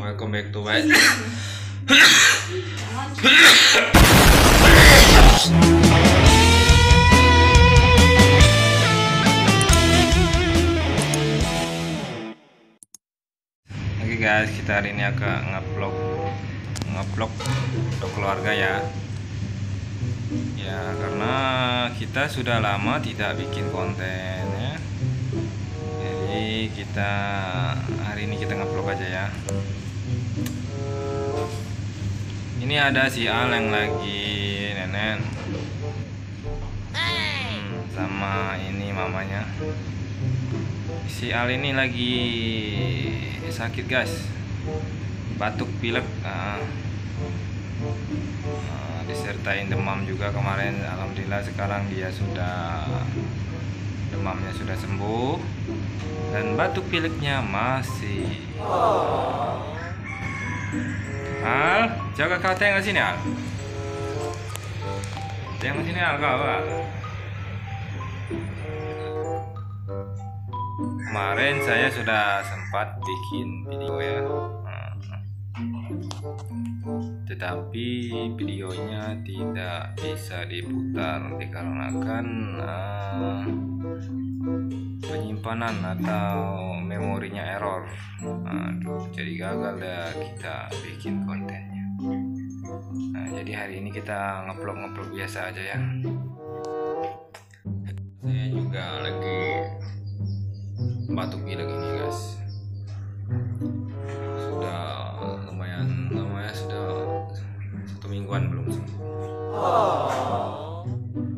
welcome back to my Oke guys, kita hari ini akan nge-vlog untuk keluarga ya. Ya, karena kita sudah lama tidak bikin konten ya. Jadi kita hari ini kita nge-vlog aja ya. Ini ada si Al yang lagi nenen, sama ini mamanya. Si Al ini lagi sakit guys, batuk pilek, disertai demam juga kemarin. Alhamdulillah sekarang dia sudah, demamnya sudah sembuh dan batuk pileknya masih. Al, jaga kau tengok sini Al. Tengok sini Al kau Al. Kemarin saya sudah sempat bikin video ya, tetapi videonya tidak bisa diputar dikarenakan penyimpanan atau memorinya error. Aduh, jadi gagal dah kita bikin kontennya. Jadi hari ini kita ngeplog biasa aja ya. Saya juga lagi batuk pilek ini guys. Sudah lumayan lama ya, sudah 1 mingguan belum sembuh.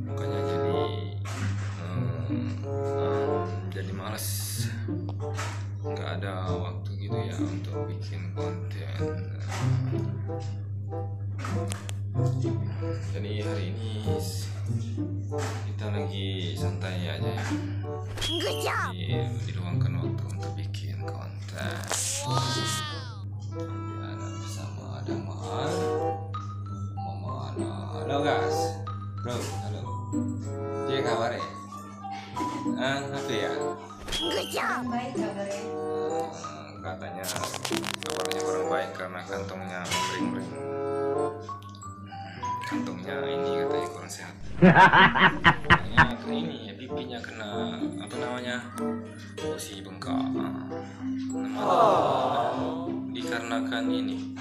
Makanya jadi males, nggak ada waktu gitu ya untuk bikin konten. Jadi hari ini kita lagi santai aja ya. Diluangkan waktu untuk bikin konten. Ada bersama ada Mahal, Mama Ana. Halo guys, bro, halo. Dia kabar ya? Apa ya? Baik kabarnya. Katanya kabarnya kurang baik karena kantongnya bering-bering. Kantongnya ini katanya kurang sehat. Katanya ini ya, pipinya kena apa namanya, gusi bengkak. Dikarenakan ini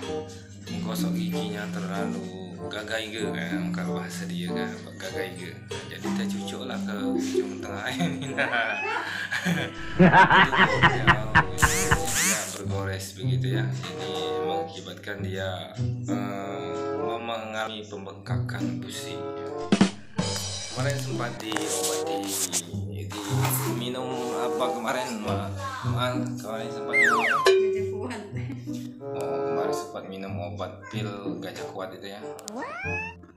menggosok giginya terlalu gagaiga kan, kalau bahasa dia kan gagaiga. Jadi kita cucuk lah ke ujung tengah ini. Dia bergores begitu ya. Jadi mengakibatkan dia mengalami pembengkakan gusi. Kemarin sempat diobati, minum apa kemarin kemarin sempat minum kemarin sempat minum obat pil gajah kuat itu ya.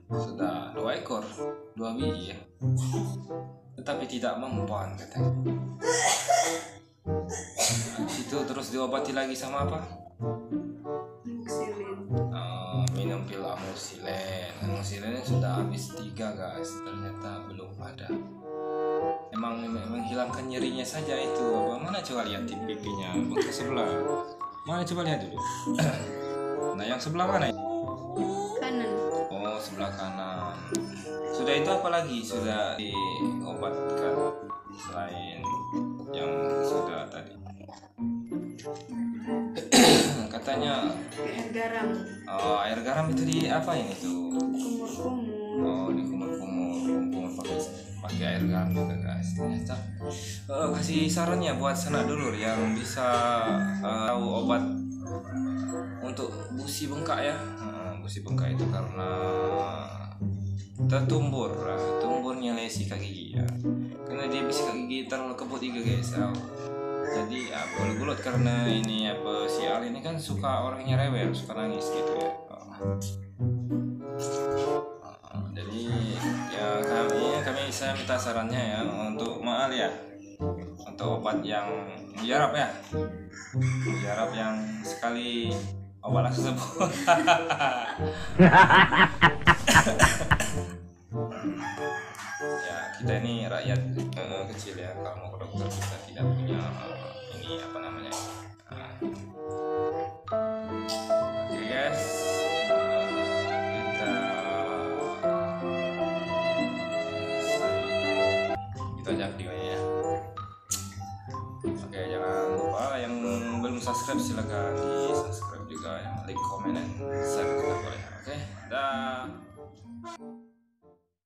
Sudah 2 ekor, 2 biji ya, tetapi tidak mempan katanya. Habis itu terus diobati lagi sama apa? Minum pil amoxicillin sudah habis 3 guys, ternyata belum ada. Emang menghilangkan nyerinya saja itu apa? Mana coba lihat di pipinya, bengkak sebelah. Mana coba lihat dulu. Nah yang sebelah mana? Kanan. Oh, sebelah kanan. Sudah itu apa lagi? Sudah diobatkan selain yang sudah tadi? Katanya Air garam. Oh, air garam itu di apa ini tuh? Kumur-kumur. Oh, di kumur pakai air garam juga guys. Ternyata kasih sarannya buat sanak dulur yang bisa tahu obat untuk busi bengkak ya. Busi bengkak itu karena tumburnya lesi kaki gigi ya. Karena dia bisi kaki gigi terlalu kebut juga guys. Jadi gulut karena ini apa, si Al ini kan suka orangnya rewel, suka nangis gitu ya. Jadi ya kami saya minta sarannya ya untuk Maal ya, untuk obat yang mujarab ya, mujarab yang sekali obat langsung sembuh. Ya kita ini rakyat kecil ya, kalau mau ke dokter kita tidak punya ini apa namanya, saja videonya ya. Oke, jangan lupa yang belum subscribe silakan di subscribe juga, yang like, comment, dan